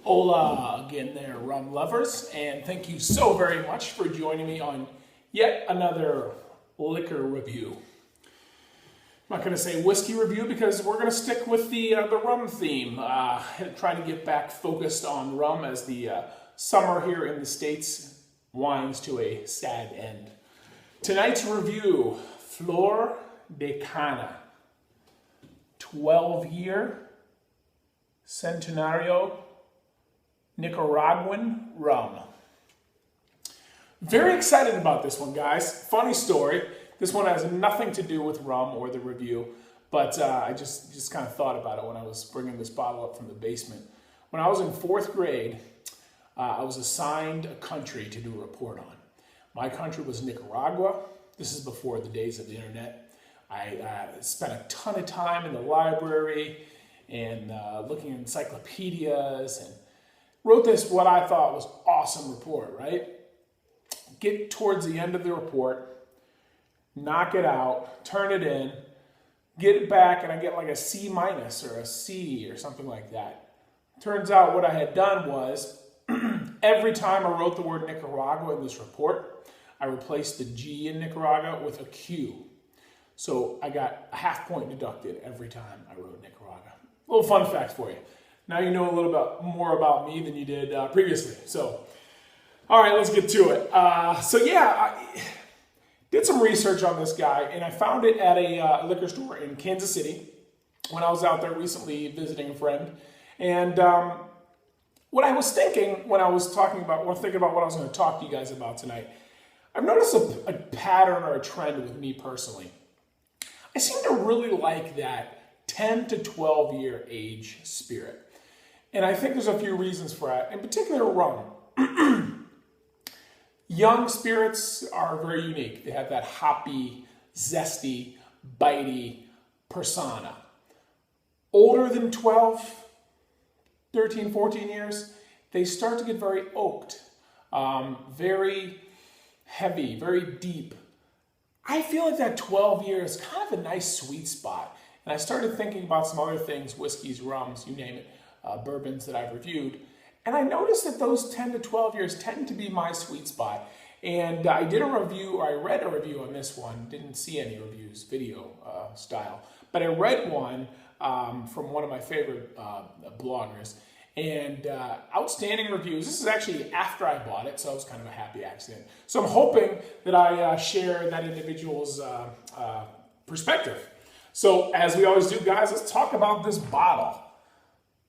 Hola again there, rum lovers, and thank you so very much for joining me on yet another liquor review. I'm not going to say whiskey review because we're going to stick with the rum theme, trying to get back focused on rum as the summer here in the States winds to a sad end. Tonight's review, Flor de Cana, 12-year Centenario Nicaraguan rum. Very excited about this one, guys. Funny story. This one has nothing to do with rum or the review, but I just kind of thought about it when I was bringing this bottle up from the basement. When I was in 4th grade, I was assigned a country to do a report on. My country was Nicaragua. This is before the days of the internet. I spent a ton of time in the library and looking at encyclopedias and wrote this, what I thought was awesome report, right? Get towards the end of the report, knock it out, turn it in, get it back, and I get like a C- or a C or something like that. Turns out what I had done was, every time I wrote the word Nicaragua in this report, I replaced the G in Nicaragua with a Q. So I got a half point deducted every time I wrote Nicaragua. A little fun fact for you. Now you know a little bit more about me than you did previously. So, all right, let's get to it. I did some research on this guy, and I found it at a liquor store in Kansas City when I was out there recently visiting a friend. And what I was thinking when I was thinking about what I was going to talk to you guys about tonight, I've noticed a pattern or a trend with me personally. I seem to really like that 10 to 12 year age spirit. And I think there's a few reasons for that, in particular rum. Young spirits are very unique. They have that hoppy, zesty, bitey persona. Older than 12, 13, 14 years, they start to get very oaked, very heavy, very deep. I feel like that 12 years is kind of a nice sweet spot. And I started thinking about some other things, whiskeys, rums, you name it, bourbons that I've reviewed. And I noticed that those 10 to 12 years tend to be my sweet spot. And I read a review on this one, didn't see any reviews, video style, but I read one from one of my favorite bloggers, and outstanding reviews. This is actually after I bought it, so it was kind of a happy accident. So I'm hoping that I share that individual's perspective. So as we always do, guys, let's talk about this bottle.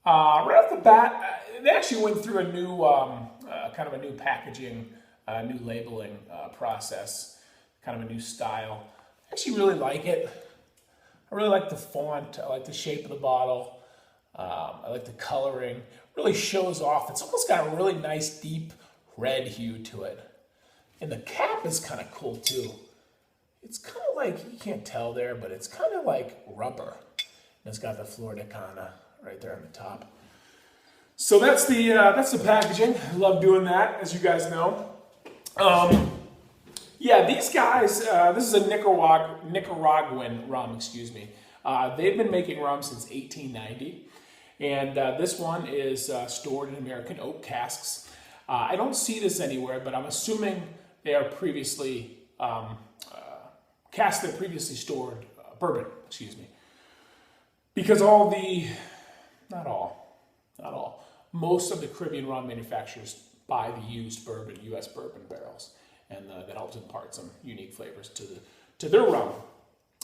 Right off the bat, they actually went through a new, kind of a new packaging, new labeling process, kind of a new style. I actually really like it. I really like the font. I like the shape of the bottle. I like the coloring. It really shows off. It's almost got a really nice, deep red hue to it. And the cap is kind of cool, too. It's kind of like, you can't tell there, but it's kind of like rubber. And it's got the Flor de Cana right there on the top. So that's the packaging. I love doing that, as you guys know. These guys, this is a Nicaraguan rum, excuse me. They've been making rum since 1890. And this one is stored in American oak casks. I don't see this anywhere, but I'm assuming they are previously casks that previously stored bourbon, excuse me. Because not all, most of the Caribbean rum manufacturers buy the used bourbon, U.S. bourbon barrels, and that helps impart some unique flavors to their rum.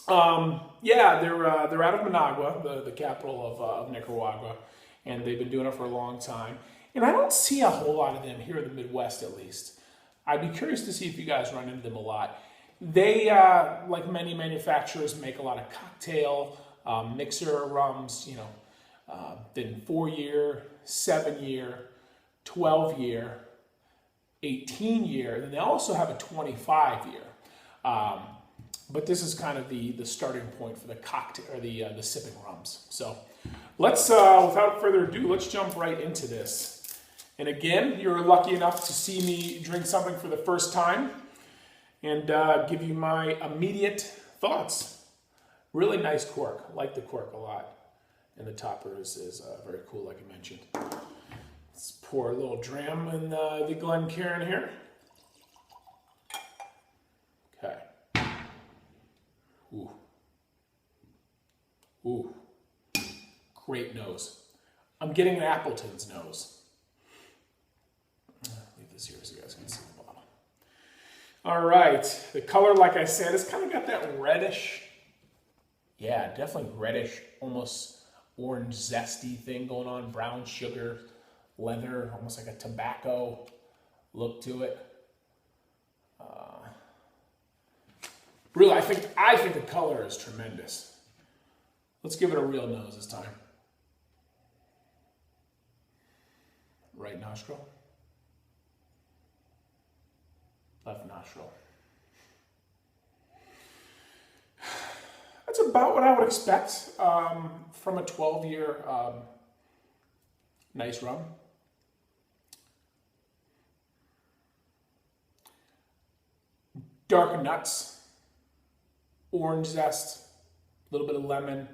They're out of Managua, the capital of Nicaragua, and they've been doing it for a long time. And I don't see a whole lot of them here in the Midwest, at least. I'd be curious to see if you guys run into them a lot. They, like many manufacturers, make a lot of cocktail, mixer rums, then 4-year, 7-year, 12-year, 18-year, and then they also have a 25-year. But this is kind of the starting point for the cocktail or the sipping rums. So let's, without further ado, let's jump right into this. And again, you're lucky enough to see me drink something for the first time and give you my immediate thoughts. Really nice cork. I like the cork a lot. And the topper is very cool, like I mentioned. Let's pour a little dram in the Glencairn here. Okay. Ooh. Ooh. Great nose. I'm getting an Appleton's nose. Leave this here so you guys can see the bottom. All right. The color, like I said, has kind of got that reddish. Yeah, definitely reddish, almost orange zesty thing going on. Brown sugar, leather, almost like a tobacco look to it. Really, I think the color is tremendous. Let's give it a real nose this time. Right nostril. Left nostril. That's about what I would expect from a 12-year nice rum. Dark nuts, orange zest, a little bit of lemon,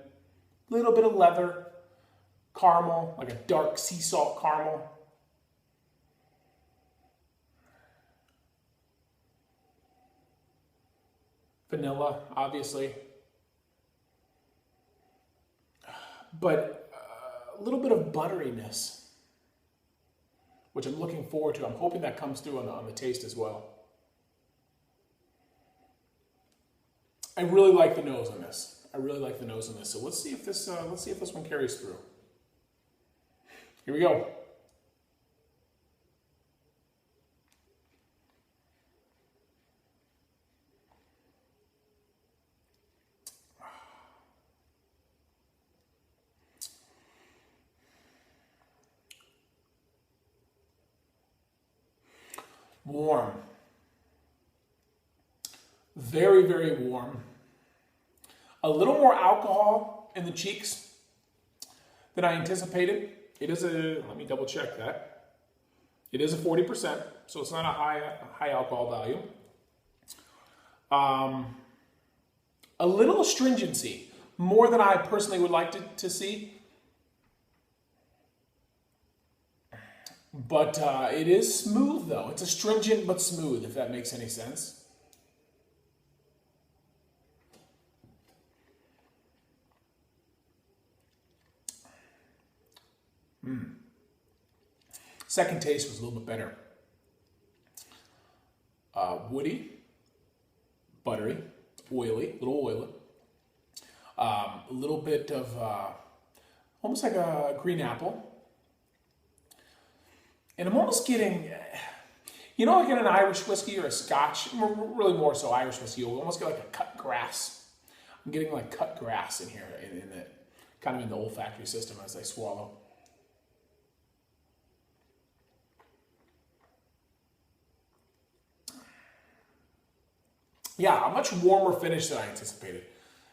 a little bit of leather, caramel, like a dark sea salt caramel. Vanilla, obviously. But a little bit of butteriness, which I'm looking forward to. I'm hoping that comes through on the taste as well. I really like the nose on this. So let's see if this one carries through. Here we go. Warm. Very, very warm. A little more alcohol in the cheeks than I anticipated. It is let me double check that. It is a 40%, so it's not a high alcohol value. A little astringency, more than I personally would like to see. But it is smooth, though. It's astringent but smooth, if that makes any sense. Second taste was a little bit better. Woody, buttery, oily, a little oily. A little bit of almost like a green apple. And I'm almost getting, you know, like in an Irish whiskey or a Scotch, really more so Irish whiskey, you'll almost get like a cut grass. I'm getting like cut grass in here, in the kind of in the olfactory system as I swallow. Yeah, a much warmer finish than I anticipated.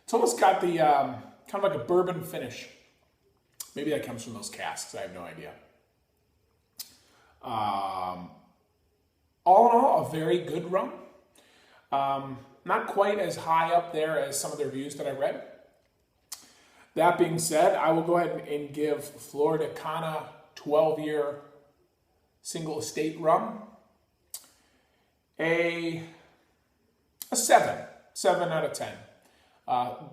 It's almost got the kind of like a bourbon finish. Maybe that comes from those casks. I have no idea. All in all, a very good rum. Not quite as high up there as some of the reviews that I read. That being said, I will go ahead and give Flor de Cana 12-year single estate rum a 7 out of 10.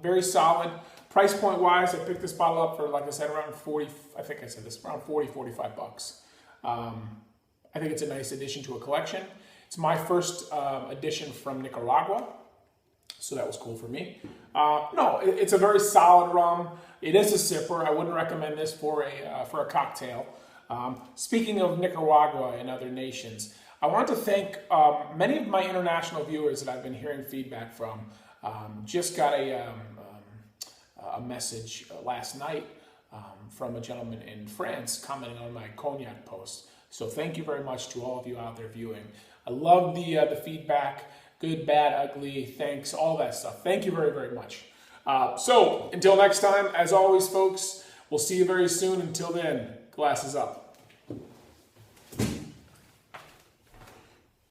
Very solid. Price point wise, I picked this bottle up for, like I said, around 40, I think I said this, around 40, 45 bucks. I think it's a nice addition to a collection. It's my first addition from Nicaragua, so that was cool for me. No, it's a very solid rum. It is a sipper. I wouldn't recommend this for a cocktail. Speaking of Nicaragua and other nations, I want to thank many of my international viewers that I've been hearing feedback from. Just got a message last night from a gentleman in France commenting on my cognac post. So thank you very much to all of you out there viewing. I love the feedback, good, bad, ugly, thanks, all that stuff. Thank you very, very much. So until next time, as always, folks, we'll see you very soon. Until then, glasses up.